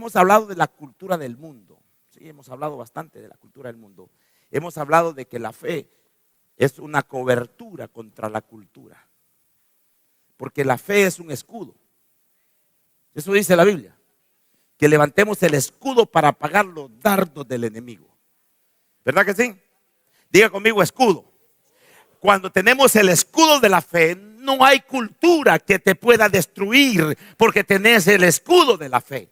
hemos hablado de la cultura del mundo. Sí, hemos hablado bastante de la cultura del mundo. Hemos hablado de que la fe es una cobertura contra la cultura. Porque la fe es un escudo. Eso dice la Biblia. Que levantemos el escudo para apagar los dardos del enemigo. ¿Verdad que sí? Diga conmigo escudo. Cuando tenemos el escudo de la fe, no hay cultura que te pueda destruir porque tenés el escudo de la fe.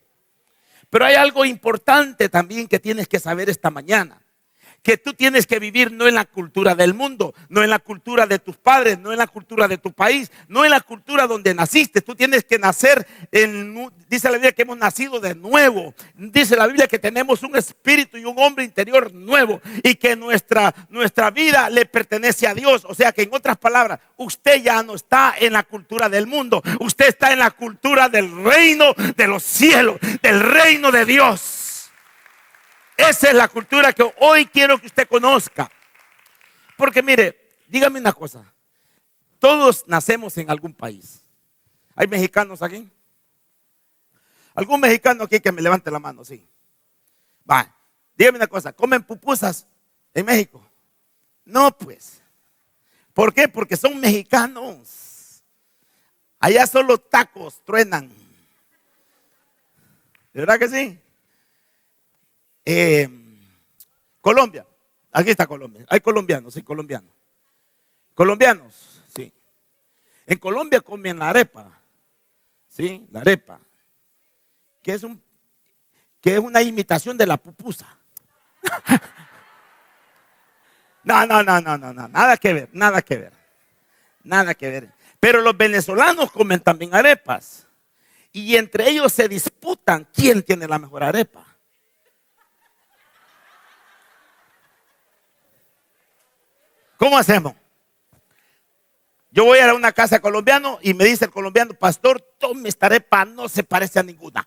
Pero hay algo importante también que tienes que saber esta mañana. Que tú tienes que vivir no en la cultura del mundo, no en la cultura de tus padres, no en la cultura de tu país, no en la cultura donde naciste. Tú tienes que nacer dice la Biblia que hemos nacido de nuevo. Dice la Biblia que tenemos un espíritu y un hombre interior nuevo y que nuestra vida le pertenece a Dios. O sea que en otras palabras, usted ya no está en la cultura del mundo, usted está en la cultura del reino de los cielos, del reino de Dios. Esa es la cultura que hoy quiero que usted conozca. Porque mire, dígame una cosa. Todos nacemos en algún país. ¿Hay mexicanos aquí? ¿Algún mexicano aquí que me levante la mano? Sí. Va, dígame una cosa. ¿Comen pupusas en México? No, pues. ¿Por qué? Porque son mexicanos. Allá solo tacos truenan. ¿De verdad que sí? Colombia, aquí está Colombia, hay colombianos, sí, colombianos, sí. En Colombia comen la arepa, sí, la arepa, que es una imitación de la pupusa. No, nada que ver. Pero los venezolanos comen también arepas y entre ellos se disputan quién tiene la mejor arepa. ¿Cómo hacemos? Yo voy a una casa colombiana y me dice el colombiano, pastor, tome esta arepa, no se parece a ninguna.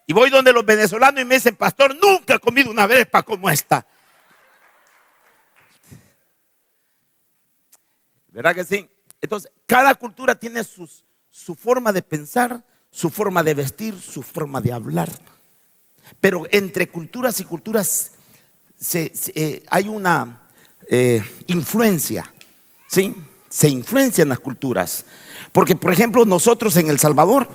Y voy donde los venezolanos y me dicen, pastor, nunca he comido una arepa como esta. ¿Verdad que sí? Entonces, cada cultura tiene su forma de pensar, su forma de vestir, su forma de hablar. Pero entre culturas y culturas hay una influencia, ¿sí? Se influencian las culturas. Porque, por ejemplo, nosotros en El Salvador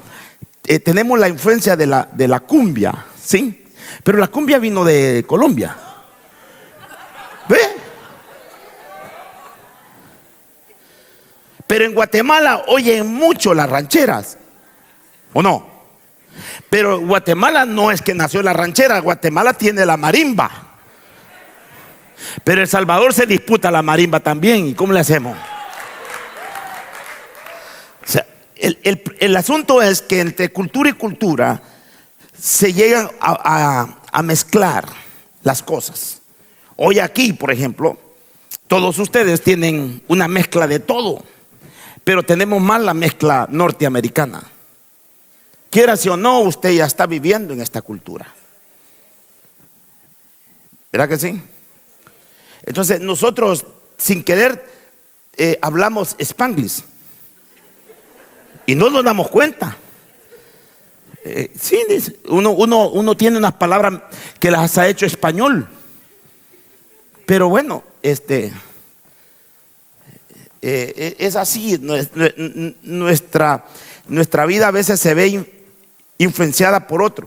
tenemos la influencia de la cumbia, ¿sí? Pero la cumbia vino de Colombia. ¿Ve? Pero en Guatemala oyen mucho las rancheras, ¿o no? Pero Guatemala no es que nació la ranchera, Guatemala tiene la marimba. Pero El Salvador se disputa la marimba también. ¿Y cómo le hacemos? O sea, el asunto es que entre cultura y cultura se llegan a mezclar las cosas. Hoy aquí, por ejemplo, todos ustedes tienen una mezcla de todo, pero tenemos más la mezcla norteamericana. Quiera si o no, usted ya está viviendo en esta cultura. ¿Verdad que sí? Entonces nosotros sin querer hablamos Spanglish y no nos damos cuenta. Sí, uno tiene unas palabras que las ha hecho español, pero bueno, es así. Nuestra vida a veces se ve influenciada por otro,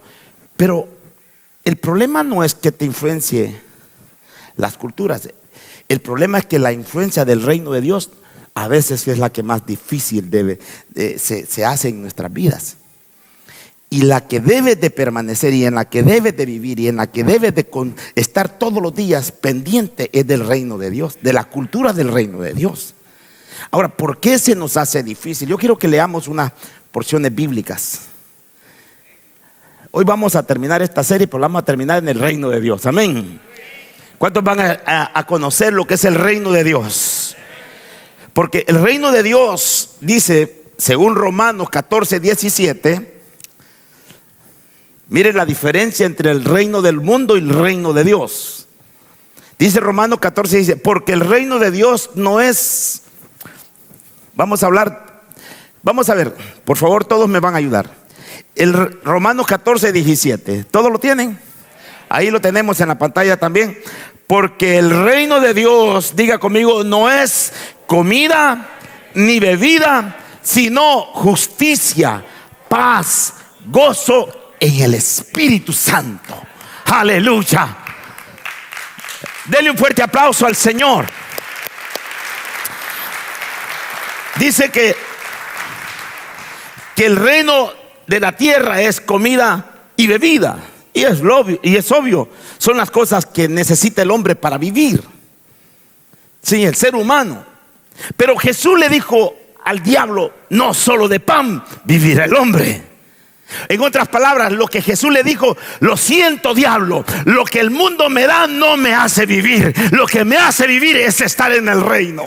pero el problema no es que te influencie las culturas. El problema es que la influencia del reino de Dios a veces es la que más difícil se hace en nuestras vidas. Y la que debe de permanecer y en la que debe de vivir y en la que debe de estar todos los días pendiente es del reino de Dios, de la cultura del reino de Dios. Ahora, ¿por qué se nos hace difícil? Yo quiero que leamos unas porciones bíblicas. Hoy vamos a terminar esta serie, pero la vamos a terminar en el reino de Dios. Amén. ¿Cuántos van a conocer lo que es el reino de Dios? Porque el reino de Dios dice, según Romanos 14:17, mire la diferencia entre el reino del mundo y el reino de Dios. Dice Romanos 14, dice, porque el reino de Dios no es, vamos a ver, por favor todos me van a ayudar. El Romanos 14, 17. ¿Todos lo tienen? Ahí lo tenemos en la pantalla también. Porque el reino de Dios, diga conmigo, no es comida ni bebida, sino justicia, paz, gozo en el Espíritu Santo. Aleluya. Dele un fuerte aplauso al Señor. Dice que el reino de la tierra es comida y bebida. Y es obvio, son las cosas que necesita el hombre para vivir. Sí, el ser humano. Pero Jesús le dijo al diablo: no solo de pan vivirá el hombre. En otras palabras, lo que Jesús le dijo: lo siento, diablo, lo que el mundo me da no me hace vivir. Lo que me hace vivir es estar en el reino.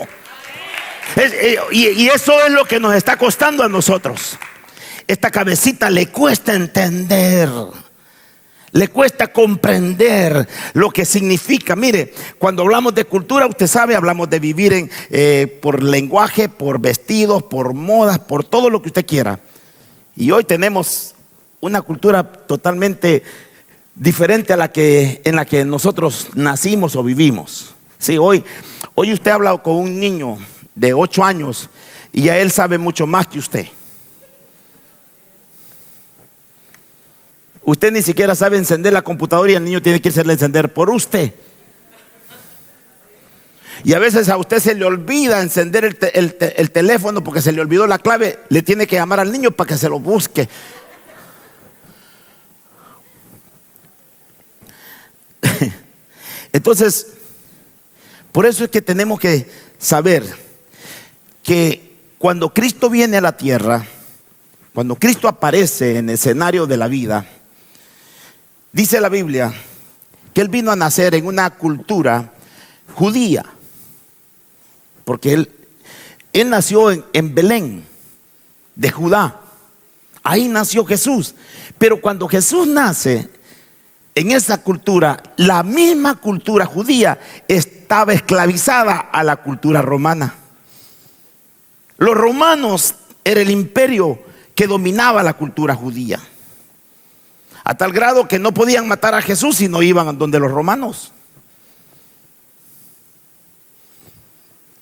Y eso es lo que nos está costando a nosotros. Esta cabecita le cuesta entender, le cuesta comprender lo que significa. Mire, cuando hablamos de cultura, usted sabe, hablamos de vivir por lenguaje, por vestidos, por modas, por todo lo que usted quiera. Y hoy tenemos una cultura totalmente diferente a en la que nosotros nacimos o vivimos. Sí, hoy usted habla con un niño de 8 años y ya él sabe mucho más que usted. Usted ni siquiera sabe encender la computadora y el niño tiene que irse a encender por usted. Y a veces a usted se le olvida encender el teléfono porque se le olvidó la clave. Le tiene que llamar al niño para que se lo busque. Entonces, por eso es que tenemos que saber que cuando Cristo viene a la tierra, cuando Cristo aparece en el escenario de la vida, dice la Biblia que Él vino a nacer en una cultura judía. Porque él nació en Belén, de Judá. Ahí nació Jesús. Pero cuando Jesús nace en esa cultura, la misma cultura judía estaba esclavizada a la cultura romana. Los romanos era el imperio que dominaba la cultura judía. A tal grado que no podían matar a Jesús si no iban donde los romanos.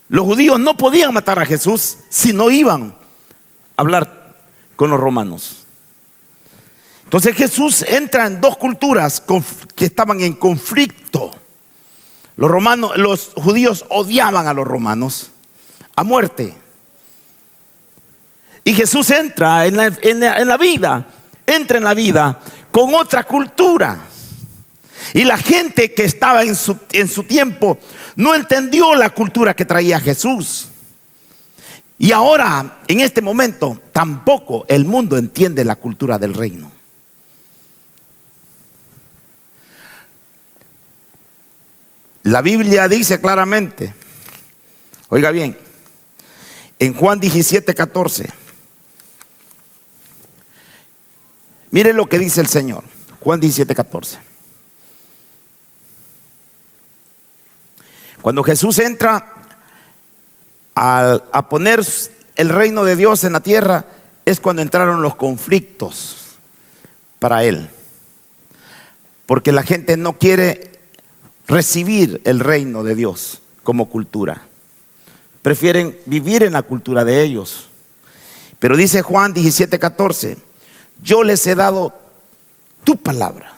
Los judíos no podían matar a Jesús si no iban a hablar con los romanos. Entonces Jesús entra en dos culturas que estaban en conflicto. Los judíos odiaban a los romanos a muerte. Y Jesús entra en la vida con otra cultura. Y la gente que estaba en su tiempo no entendió la cultura que traía Jesús. Y ahora, en este momento, tampoco el mundo entiende la cultura del reino. La Biblia dice claramente, oiga bien, en Juan 17:14. Mire lo que dice el Señor. Juan 17:14. Cuando Jesús entra a poner el reino de Dios en la tierra, es cuando entraron los conflictos para Él. Porque la gente no quiere recibir el reino de Dios como cultura. Prefieren vivir en la cultura de ellos. Pero dice Juan 17:14, yo les he dado tu palabra.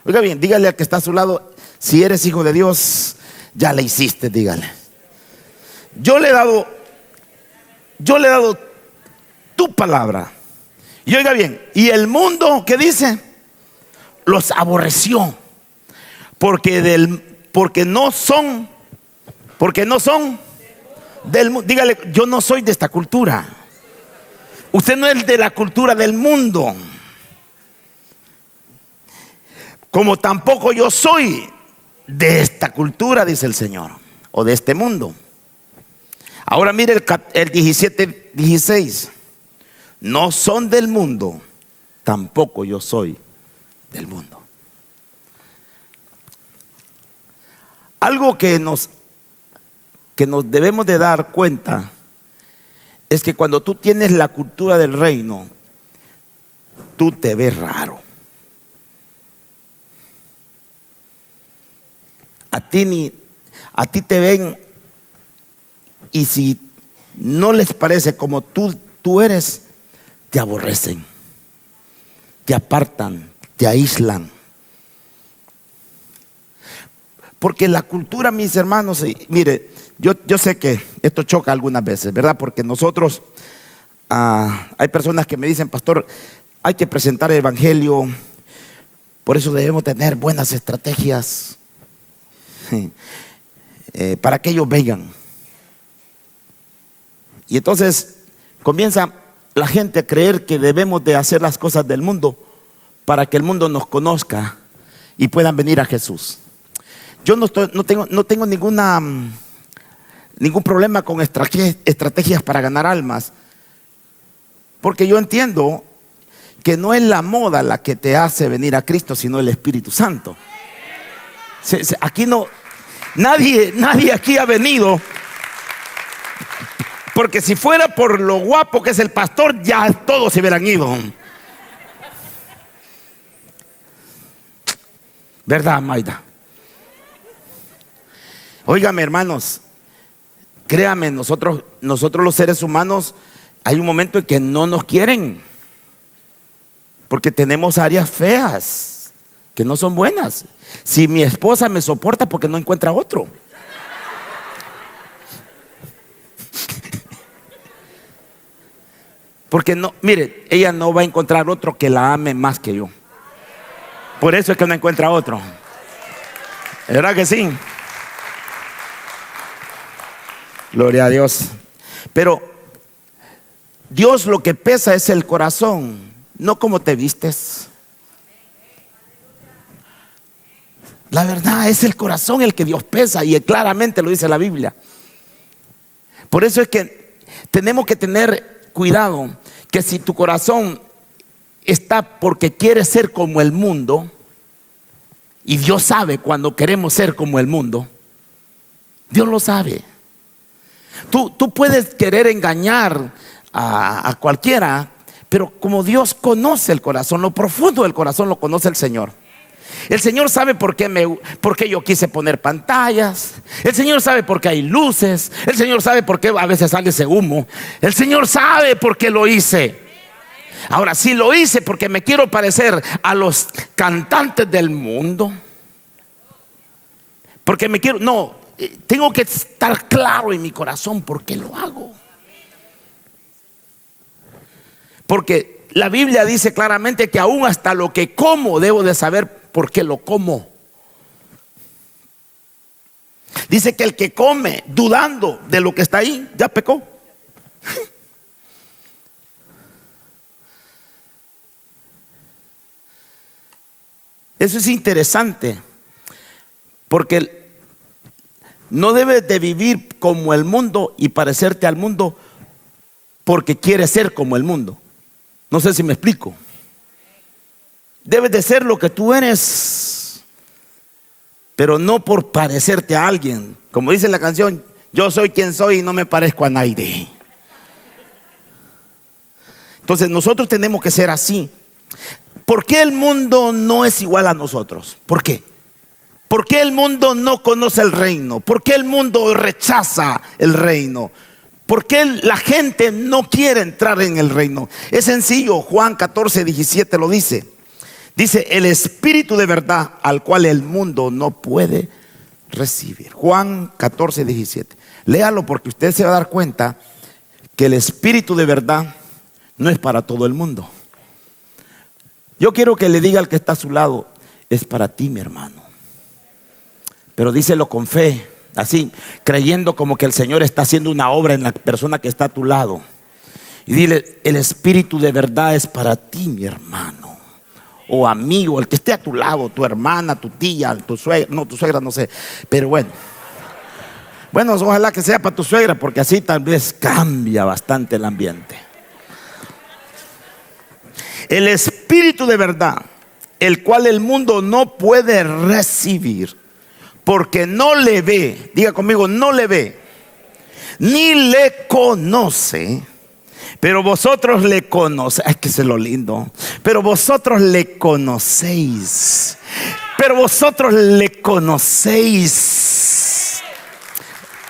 Oiga bien, dígale al que está a su lado, si eres hijo de Dios, ya le hiciste, dígale. Yo le he dado tu palabra. Y oiga bien, y el mundo, ¿qué dice? Los aborreció. Porque no son del mundo. Dígale, yo no soy de esta cultura. Usted no es de la cultura del mundo. Como tampoco yo soy de esta cultura, dice el Señor, o de este mundo. Ahora mire el 17:16. No son del mundo, tampoco yo soy del mundo. Algo que nos debemos de dar cuenta es que cuando tú tienes la cultura del reino, tú te ves raro. A ti te ven, y si no les parece como tú eres, te aborrecen, te apartan, te aíslan. Porque la cultura, mis hermanos, mire, yo sé que esto choca algunas veces, ¿verdad? Porque nosotros, hay personas que me dicen: pastor, hay que presentar el evangelio, por eso debemos tener buenas estrategias para que ellos vengan. Y entonces comienza la gente a creer que debemos de hacer las cosas del mundo para que el mundo nos conozca y puedan venir a Jesús. Yo no tengo ningún problema con estrategias para ganar almas, porque yo entiendo que no es la moda la que te hace venir a Cristo, sino el Espíritu Santo. Aquí no, nadie aquí ha venido porque si fuera por lo guapo que es el pastor, ya todos se hubieran ido. ¿Verdad, Maida? Óigame, hermanos, créame, nosotros los seres humanos, hay un momento en que no nos quieren, porque tenemos áreas feas que no son buenas. Si mi esposa me soporta, porque no encuentra otro. Porque no, mire, ella no va a encontrar otro que la ame más que yo. Por eso es que no encuentra otro. ¿Es verdad que sí? Gloria a Dios. Pero Dios lo que pesa es el corazón, no cómo te vistes. La verdad es el corazón el que Dios pesa, y claramente lo dice la Biblia. Por eso es que tenemos que tener cuidado, que si tu corazón está porque quieres ser como el mundo, y Dios sabe cuando queremos ser como el mundo, Dios lo sabe. Tú puedes querer engañar a cualquiera, pero como Dios conoce el corazón, lo profundo del corazón lo conoce el Señor. El Señor sabe por qué yo quise poner pantallas. El Señor sabe por qué hay luces. El Señor sabe por qué a veces sale ese humo. El Señor sabe por qué lo hice. Ahora, si lo hice porque me quiero parecer a los cantantes del mundo, porque me quiero, no, tengo que estar claro en mi corazón por qué lo hago. Porque la Biblia dice claramente que aún hasta lo que como debo de saber por qué lo como. Dice que el que come dudando de lo que está ahí, ya pecó. Eso es interesante, porque no debes de vivir como el mundo y parecerte al mundo porque quieres ser como el mundo. No sé si me explico. Debes de ser lo que tú eres, pero no por parecerte a alguien. Como dice la canción, yo soy quien soy y no me parezco a nadie. Entonces nosotros tenemos que ser así. ¿Por qué el mundo no es igual a nosotros? ¿Por qué? ¿Por qué el mundo no conoce el reino? ¿Por qué el mundo rechaza el reino? ¿Por qué la gente no quiere entrar en el reino? Es sencillo, Juan 14:17 lo dice. Dice, el Espíritu de verdad al cual el mundo no puede recibir. Juan 14:17. Léalo porque usted se va a dar cuenta que el Espíritu de verdad no es para todo el mundo. Yo quiero que le diga al que está a su lado, es para ti, mi hermano. Pero díselo con fe, así, creyendo como que el Señor está haciendo una obra en la persona que está a tu lado. Y dile, el Espíritu de verdad es para ti, mi hermano. O amigo, el que esté a tu lado, tu hermana, tu tía, tu suegra, no, tu suegra no sé, pero bueno. Bueno, ojalá que sea para tu suegra, porque así tal vez cambia bastante el ambiente. El Espíritu de verdad, el cual el mundo no puede recibir, porque no le ve, diga conmigo, no le ve, ni le conoce, pero vosotros le conocéis. Es que es lo lindo. Pero vosotros le conocéis. Pero vosotros le conocéis.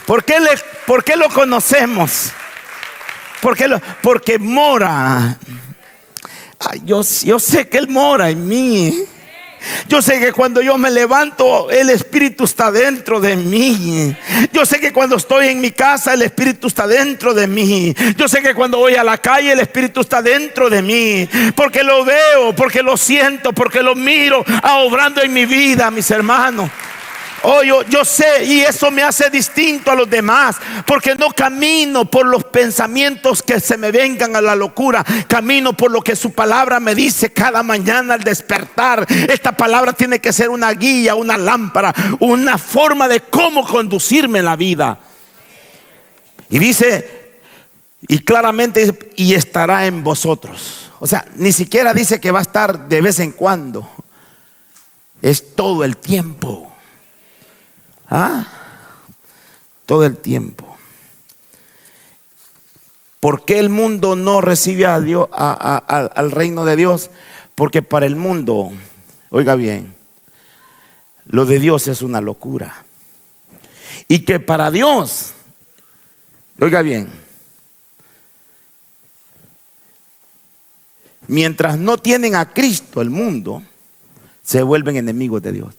¿Por qué lo conocemos? Porque mora. Ay, yo sé que Él mora en mí. Yo sé que cuando yo me levanto, el Espíritu está dentro de mí. Yo sé que cuando estoy en mi casa, el Espíritu está dentro de mí. Yo sé que cuando voy a la calle, el Espíritu está dentro de mí. Porque lo veo, porque lo siento, porque lo miro obrando en mi vida, mis hermanos. Oh, yo sé, y eso me hace distinto a los demás, porque no camino por los pensamientos que se me vengan a la locura. Camino por lo que su palabra me dice cada mañana al despertar. Esta palabra tiene que ser una guía, una lámpara, una forma de cómo conducirme en la vida. Y dice, y claramente, y estará en vosotros. O sea, ni siquiera dice que va a estar de vez en cuando. Es todo el tiempo. Todo el tiempo. ¿Por qué el mundo no recibe a Dios, al reino de Dios? Porque para el mundo, oiga bien, lo de Dios es una locura. Y que para Dios, oiga bien, mientras no tienen a Cristo, el mundo se vuelven enemigos de Dios.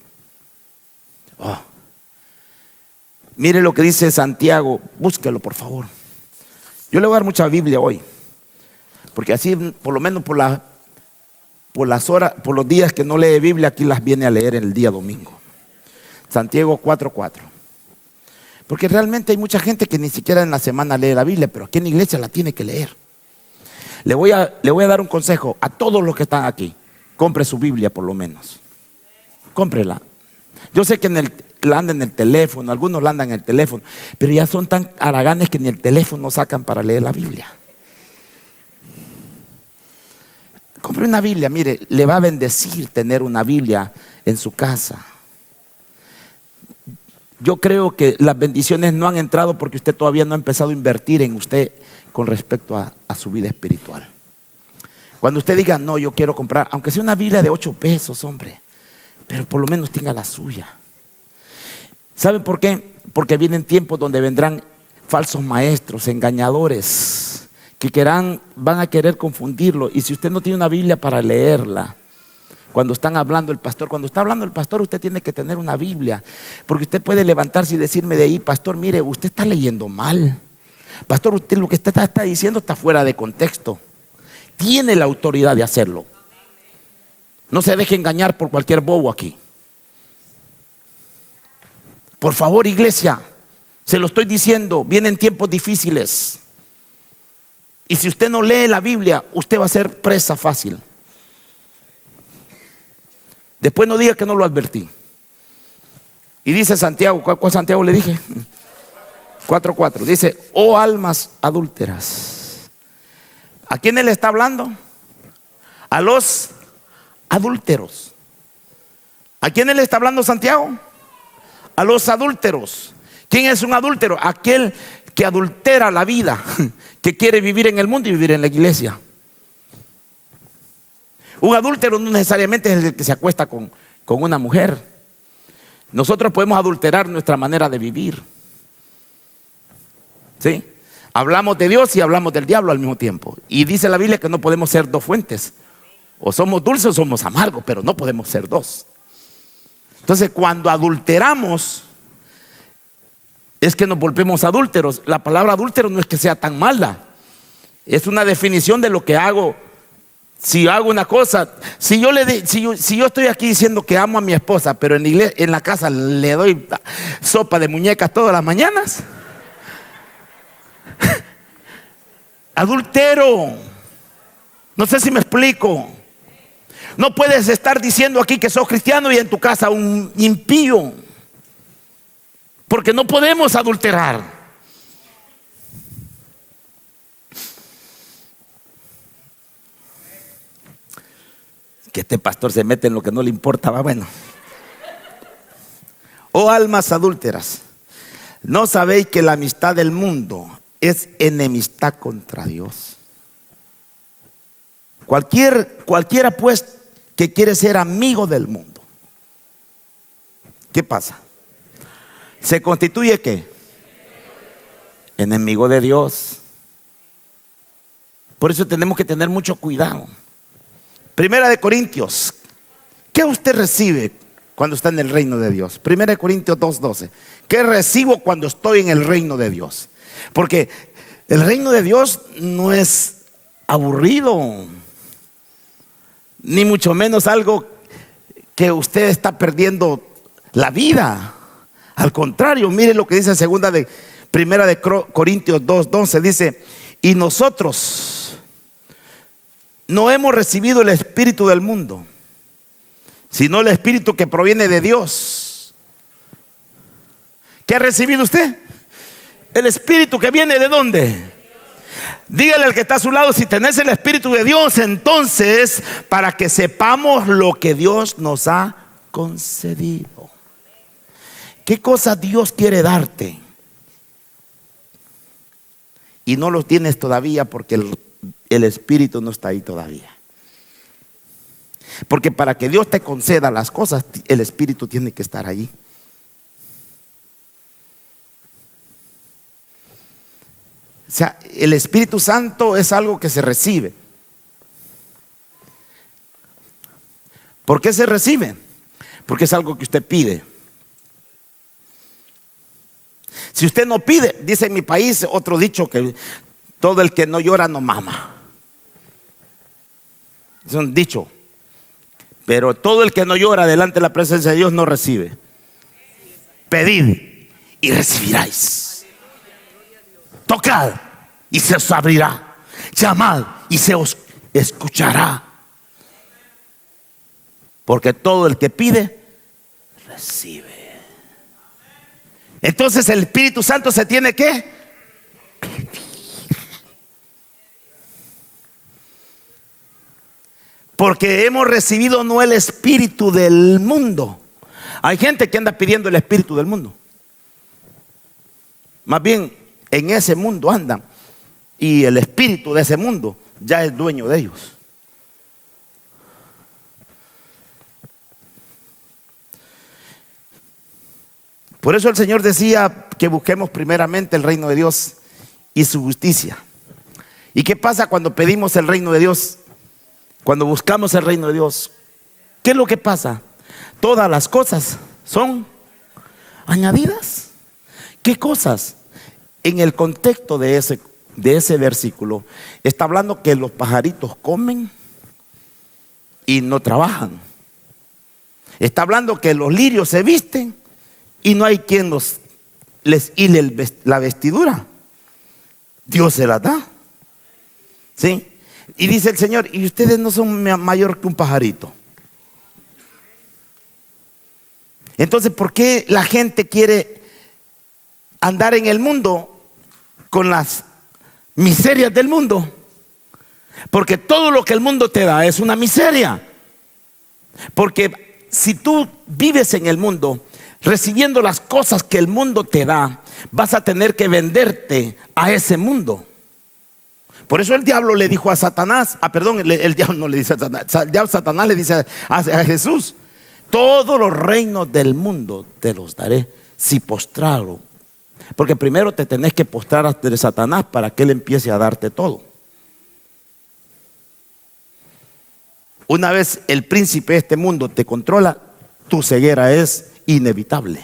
Mire lo que dice Santiago, búsquelo por favor. Yo le voy a dar mucha Biblia hoy, porque así por lo menos por las horas, por los días que no lee Biblia, aquí las viene a leer el día domingo. Santiago 4:4. Porque realmente hay mucha gente que ni siquiera en la semana lee la Biblia, pero aquí en la iglesia la tiene que leer. Le voy a dar un consejo a todos los que están aquí. Compre su Biblia por lo menos. Cómprela. Yo sé que la anda en el teléfono, algunos la andan en el teléfono, pero ya son tan haraganes que ni el teléfono sacan para leer la Biblia. Compre una Biblia, mire, le va a bendecir tener una Biblia en su casa. Yo creo que las bendiciones no han entrado porque usted todavía no ha empezado a invertir en usted con respecto a su vida espiritual. Cuando usted diga, no, yo quiero comprar, aunque sea una Biblia de 8 pesos, hombre, pero por lo menos tenga la suya. ¿Saben por qué? Porque vienen tiempos donde vendrán falsos maestros, engañadores, que van a querer confundirlo. Y si usted no tiene una Biblia para leerla, cuando está hablando el pastor, usted tiene que tener una Biblia. Porque usted puede levantarse y decirme de ahí, pastor, mire, usted está leyendo mal. Pastor, usted lo que usted está diciendo está fuera de contexto. Tiene la autoridad de hacerlo. No se deje engañar por cualquier bobo aquí. Por favor, iglesia, se lo estoy diciendo, vienen tiempos difíciles. Y si usted no lee la Biblia, usted va a ser presa fácil. Después no diga que no lo advertí. Y dice Santiago, ¿cuál Santiago le dije? 4:4. Dice, oh almas adúlteras. ¿A quién él está hablando? A los adúlteros. ¿A quién él está hablando Santiago? A los adúlteros. ¿Quién es un adúltero? Aquel que adultera la vida, que quiere vivir en el mundo y vivir en la iglesia. Un adúltero no necesariamente es el que se acuesta con una mujer. Nosotros podemos adulterar nuestra manera de vivir. ¿Sí? Hablamos de Dios y hablamos del diablo al mismo tiempo. Y dice la Biblia que no podemos ser dos fuentes. O somos dulces o somos amargos, pero no podemos ser dos. Entonces, cuando adulteramos, es que nos volvemos adúlteros. La palabra adúltero no es que sea tan mala. Es una definición de lo que hago. Si hago una cosa, si yo estoy aquí diciendo que amo a mi esposa, pero en la casa le doy sopa de muñecas todas las mañanas, adultero. No sé si me explico. No puedes estar diciendo aquí que sos cristiano y en tu casa un impío, porque no podemos adulterar. Que este pastor se mete en lo que no le importa, va bueno. Oh almas adúlteras, ¿no sabéis que la amistad del mundo es enemistad contra Dios? Cualquiera pues que quiere ser amigo del mundo, ¿qué pasa? ¿Se constituye qué? Enemigo de Dios. Por eso tenemos que tener mucho cuidado. Primera de Corintios, ¿qué usted recibe cuando está en el reino de Dios? Primera de Corintios 2:12. ¿Qué recibo cuando estoy en el reino de Dios? Porque el reino de Dios no es aburrido, ni mucho menos algo que usted está perdiendo la vida. Al contrario, mire lo que dice Primera de Corintios 2:12. Dice: y nosotros no hemos recibido el espíritu del mundo, sino el espíritu que proviene de Dios. ¿Qué ha recibido usted? El espíritu que viene ¿de dónde? Dígale al que está a su lado: si tenés el espíritu de Dios, entonces, para que sepamos lo que Dios nos ha concedido. ¿Qué cosa Dios quiere darte? Y no lo tienes todavía porque el espíritu no está ahí todavía. Porque para que Dios te conceda las cosas, el espíritu tiene que estar allí. O sea, el Espíritu Santo es algo que se recibe. ¿Por qué se recibe? Porque es algo que usted pide. Si usted no pide, dice en mi país otro dicho, que todo el que no llora no mama. Es un dicho. Pero todo el que no llora delante de la presencia de Dios no recibe. Pedid y recibiráis. Tocad y se os abrirá. Llamad y se os escuchará. Porque todo el que pide, recibe. Entonces el Espíritu Santo se tiene que pedir. Porque hemos recibido no el espíritu del mundo. Hay gente que anda pidiendo el espíritu del mundo. Más bien en ese mundo andan. Y el espíritu de ese mundo ya es dueño de ellos. Por eso el Señor decía que busquemos primeramente el reino de Dios y su justicia. ¿Y qué pasa cuando pedimos el reino de Dios? Cuando buscamos el reino de Dios, ¿qué es lo que pasa? Todas las cosas son añadidas. ¿Qué cosas? En el contexto de ese versículo está hablando que los pajaritos comen y no trabajan. Está hablando que los lirios se visten y no hay quien les hile la vestidura. Dios se la da. ¿Sí? Y dice el Señor: y ustedes no son mayor que un pajarito. Entonces, ¿por qué la gente quiere andar en el mundo con las miserias del mundo? Porque todo lo que el mundo te da es una miseria. Porque si tú vives en el mundo recibiendo las cosas que el mundo te da, vas a tener que venderte a ese mundo. Por eso el diablo le dijo a Satanás, el diablo no le dice a Satanás, Satanás le dice a Jesús: todos los reinos del mundo te los daré si postraro. Porque primero te tenés que postrar ante Satanás para que él empiece a darte todo. Una vez el príncipe de este mundo te controla, tu ceguera es inevitable.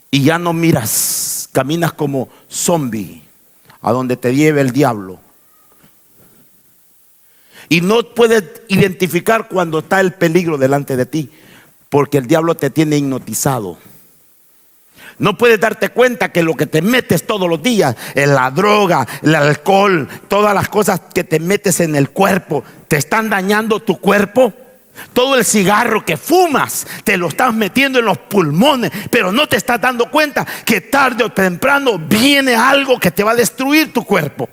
Y ya no miras, caminas como zombie a donde te lleve el diablo. Y no puedes identificar cuando está el peligro delante de ti, porque el diablo te tiene hipnotizado. No puedes darte cuenta que lo que te metes todos los días, la droga, el alcohol, todas las cosas que te metes en el cuerpo, te están dañando tu cuerpo. Todo el cigarro que fumas te lo estás metiendo en los pulmones, pero no te estás dando cuenta que tarde o temprano viene algo que te va a destruir tu cuerpo.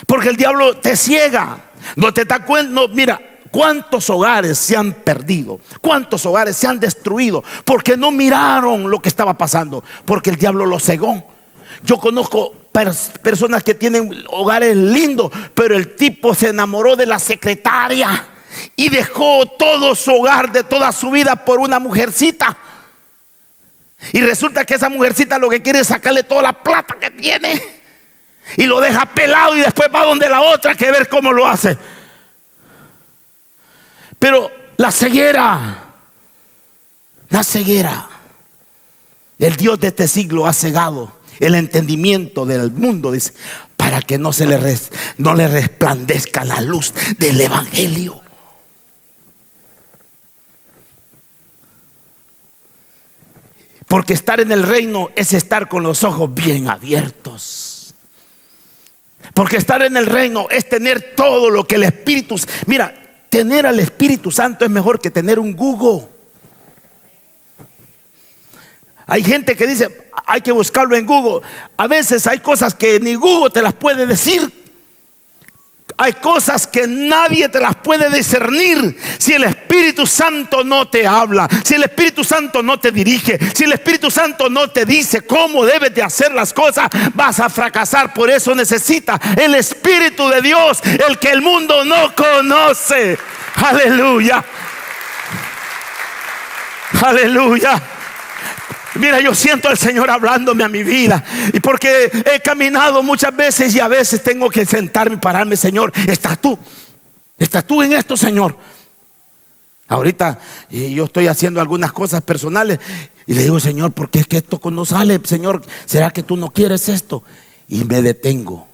Porque el diablo te ciega. No te da cuenta. No, mira, cuántos hogares se han perdido, cuántos hogares se han destruido porque no miraron lo que estaba pasando, porque el diablo los cegó. Yo conozco personas que tienen hogares lindos, pero el tipo se enamoró de la secretaria y dejó todo su hogar de toda su vida por una mujercita. Y resulta que esa mujercita lo que quiere es sacarle toda la plata que tiene y lo deja pelado, y después va donde la otra que ver cómo lo hace. Pero la ceguera, el Dios de este siglo ha cegado el entendimiento del mundo, dice, para que no le resplandezca la luz del evangelio. Porque estar en el reino es estar con los ojos bien abiertos. Porque estar en el reino es tener todo lo que el Espíritu... Mira, tener al Espíritu Santo es mejor que tener un Google. Hay gente que dice, hay que buscarlo en Google. A veces hay cosas que ni Google te las puede decir. Hay cosas que nadie te las puede discernir si el Espíritu Santo no te habla, si el Espíritu Santo no te dirige, si el Espíritu Santo no te dice cómo debes de hacer las cosas, vas a fracasar. Por eso necesita el Espíritu de Dios, el que el mundo no conoce. Aleluya. Aleluya. Mira, yo siento al Señor hablándome a mi vida, y porque he caminado muchas veces y a veces tengo que sentarme y pararme. Señor, ¿estás tú en esto, Señor? Ahorita yo estoy haciendo algunas cosas personales y le digo, Señor, ¿por qué es que esto no sale? Señor, ¿será que tú no quieres esto? Y me detengo.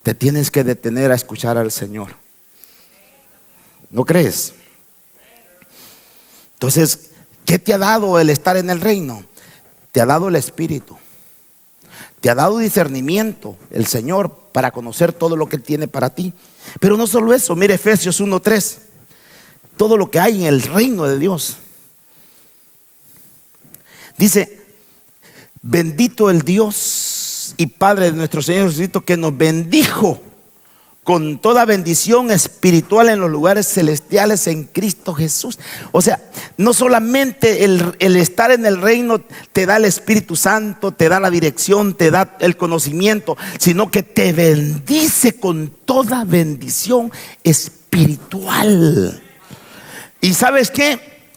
Te tienes que detener a escuchar al Señor. ¿No crees? Entonces, ¿qué te ha dado el estar en el reino? Te ha dado el Espíritu. Te ha dado discernimiento el Señor para conocer todo lo que Él tiene para ti. Pero no solo eso, mire Efesios 1:3. Todo lo que hay en el reino de Dios. Dice, bendito el Dios y Padre de nuestro Señor Jesucristo, que nos bendijo con toda bendición espiritual en los lugares celestiales en Cristo Jesús. O sea, no solamente el estar en el reino te da el Espíritu Santo, te da la dirección, te da el conocimiento, sino que te bendice con toda bendición espiritual. ¿Y sabes qué?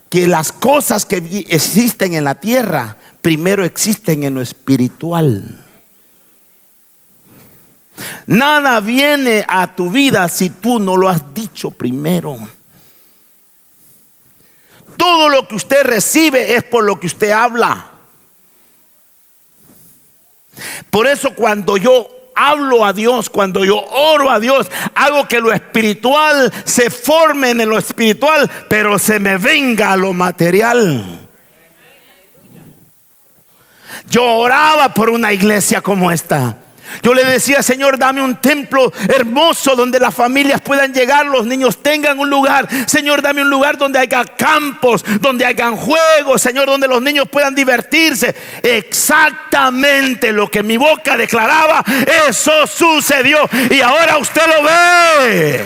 Que las cosas que existen en la tierra primero existen en lo espiritual. Nada viene a tu vida si tú no lo has dicho primero. Todo lo que usted recibe es por lo que usted habla. Por eso cuando yo hablo a Dios, cuando yo oro a Dios, hago que lo espiritual se forme en lo espiritual, pero se me venga a lo material. Yo oraba por una iglesia como esta. Yo le decía, Señor, dame un templo hermoso donde las familias puedan llegar, los niños tengan un lugar. Señor, dame un lugar donde haya campos, donde hayan juegos, Señor, donde los niños puedan divertirse. Exactamente lo que mi boca declaraba, eso sucedió. Y ahora usted lo ve.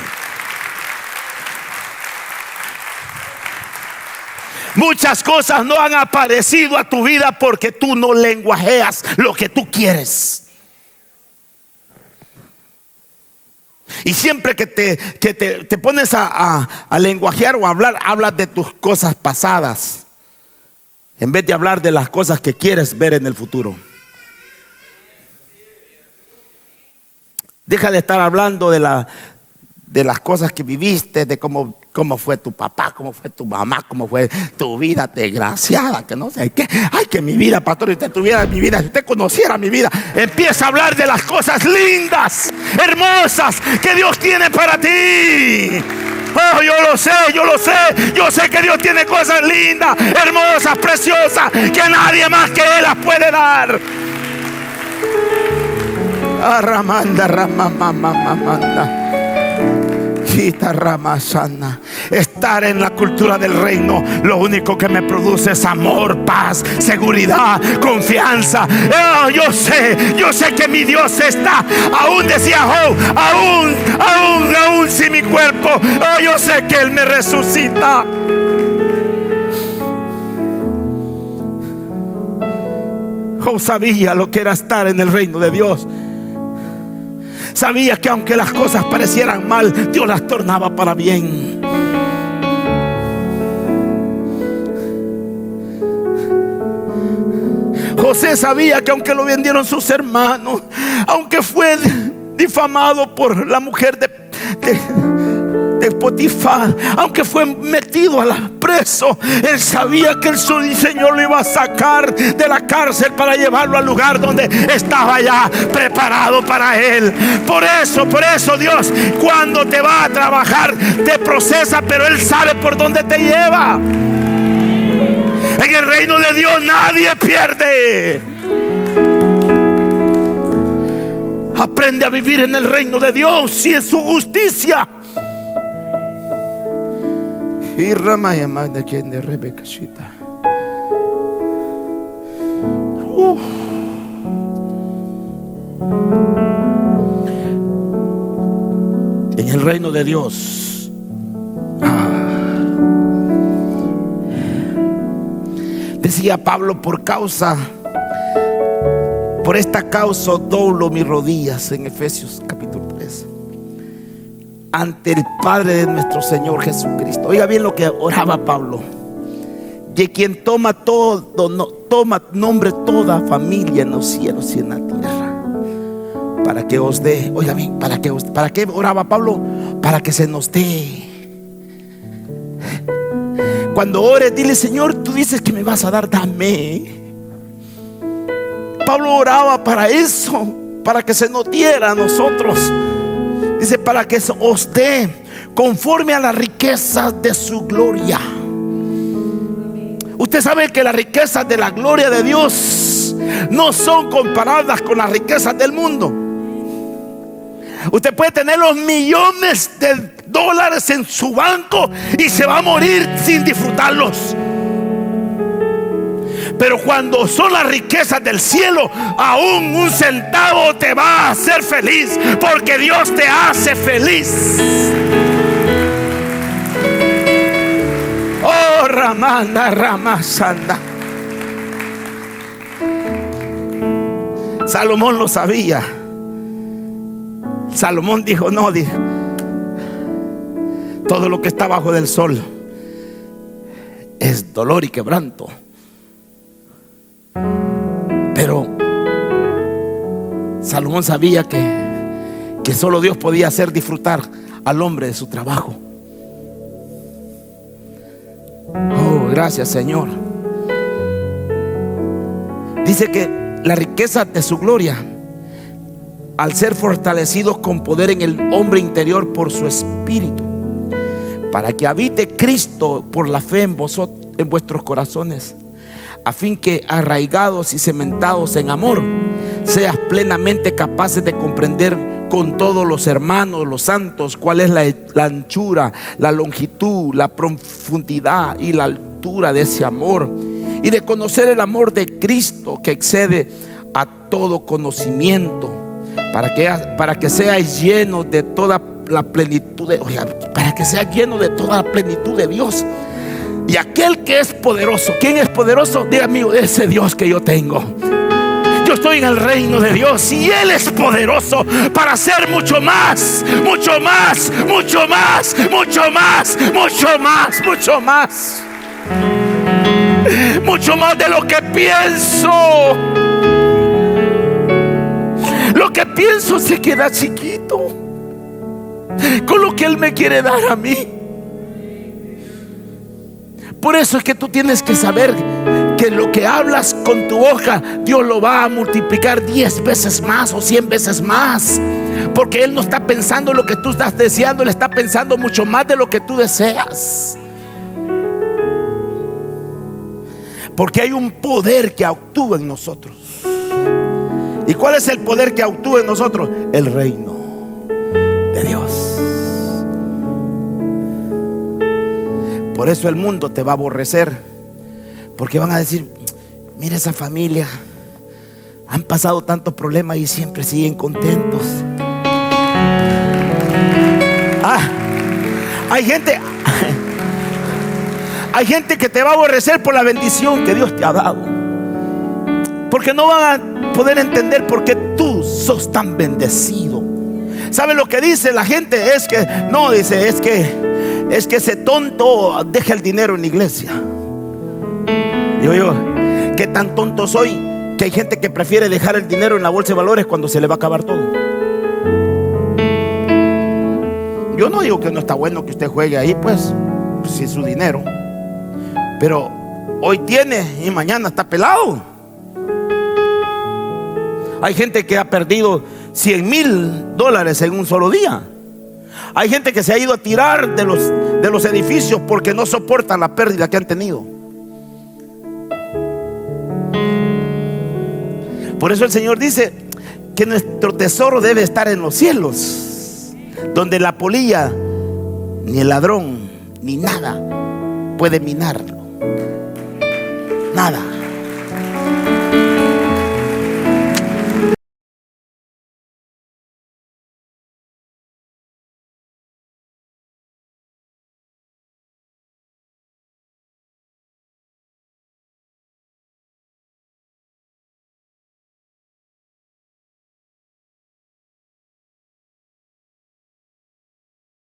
Muchas cosas no han aparecido a tu vida porque tú no lenguajeas lo que tú quieres. Y siempre que te pones a lenguajear o a hablar, hablas de tus cosas pasadas en vez de hablar de las cosas que quieres ver en el futuro. Deja de estar hablando de las cosas que viviste, de cómo fue tu papá, cómo fue tu mamá, cómo fue tu vida desgraciada, que no sé qué. Ay, que mi vida, pastor, si usted tuviera mi vida, si usted conociera mi vida. Empieza a hablar de las cosas lindas, hermosas que Dios tiene para ti. Oh, yo lo sé. Yo sé que Dios tiene cosas lindas, hermosas, preciosas, que nadie más que Él las puede dar. Estar en la cultura del reino, lo único que me produce es amor, paz, seguridad, confianza. Oh, yo sé que mi Dios está. Aún decía Job, aún si mi cuerpo, oh, yo sé que Él me resucita. sabía lo que era estar en el reino de Dios. Sabía que aunque las cosas parecieran mal, Dios las tornaba para bien. José sabía que aunque lo vendieron sus hermanos, aunque fue difamado por la mujer de Potifar, aunque fue metido a la preso, él sabía que el Señor lo iba a sacar de la cárcel para llevarlo al lugar donde estaba ya preparado para él. Por eso Dios, cuando te va a trabajar, te procesa, pero Él sabe por dónde te lleva. En el reino de Dios nadie pierde. Aprende a vivir en el reino de Dios y en su justicia. Y Ramaya de quien de Rebeca Chita. En el reino de Dios. Decía Pablo, por esta causa doblo mis rodillas, en Efesios capítulo 3, ante el Padre de nuestro Señor Jesucristo. Oiga bien lo que oraba Pablo: de quien toma nombre toda familia en los cielos y en la tierra, para que os dé. Oiga bien, ¿para qué oraba Pablo? Para que se nos dé. Cuando ores, dile: Señor, tú dices que me vas a dar, dame. Pablo oraba para eso, para que se nos diera a nosotros. Dice: para que os dé conforme a las riquezas de su gloria. Usted sabe que las riquezas de la gloria de Dios no son comparadas con las riquezas del mundo. Usted puede tener los millones de dólares en su banco y se va a morir sin disfrutarlos. Pero cuando son las riquezas del cielo, aún un centavo te va a hacer feliz, porque Dios te hace feliz. Oh, Ramanda, Ramasanda. Salomón lo sabía. Salomón dijo: no, todo lo que está bajo del sol es dolor y quebranto. Pero Salomón sabía que solo Dios podía hacer disfrutar al hombre de su trabajo. Oh, gracias, Señor. Dice que la riqueza de su gloria, al ser fortalecidos con poder en el hombre interior por su espíritu, para que habite Cristo por la fe en vuestros corazones, a fin que, arraigados y cementados en amor, seas plenamente capaces de comprender con todos los hermanos, los santos, cuál es la anchura, la longitud, la profundidad y la altura de ese amor, y de conocer el amor de Cristo, que excede a todo conocimiento, para que seas llenos de toda la plenitud para que seas lleno de toda la plenitud de Dios. Y aquel que es poderoso, ¿quién es poderoso? Diga: amigo, ese Dios que yo tengo. Yo estoy en el reino de Dios y Él es poderoso para hacer mucho más, mucho más, mucho más, mucho más, mucho más, mucho más, mucho más de lo que pienso. Lo que pienso se queda chiquito con lo que Él me quiere dar a mí. Por eso es que tú tienes que saber que lo que hablas con tu boca, Dios lo va a multiplicar 10 veces más o 100 veces más. Porque Él no está pensando en lo que tú estás deseando, Él está pensando mucho más de lo que tú deseas. Porque hay un poder que actúa en nosotros. ¿Y cuál es el poder que actúa en nosotros? El reino de Dios. Por eso el mundo te va a aborrecer, porque van a decir: mira esa familia, han pasado tantos problemas y siempre siguen contentos. Hay gente que te va a aborrecer por la bendición que Dios te ha dado. Porque no van a poder entender por qué tú sos tan bendecido. ¿Sabe lo que dice la gente? Es que, no, dice, es que ese tonto deja el dinero en la iglesia. Digo yo, ¿qué tan tonto soy? Que hay gente que prefiere dejar el dinero en la bolsa de valores cuando se le va a acabar todo. Yo no digo que no está bueno que usted juegue ahí, pues si es su dinero. Pero hoy tiene y mañana está pelado. Hay gente que ha perdido $100,000 en un solo día. Hay gente que se ha ido a tirar de los edificios porque no soportan la pérdida que han tenido. Por eso el Señor dice que nuestro tesoro debe estar en los cielos, donde la polilla, ni el ladrón, ni nada puede minarlo. Nada.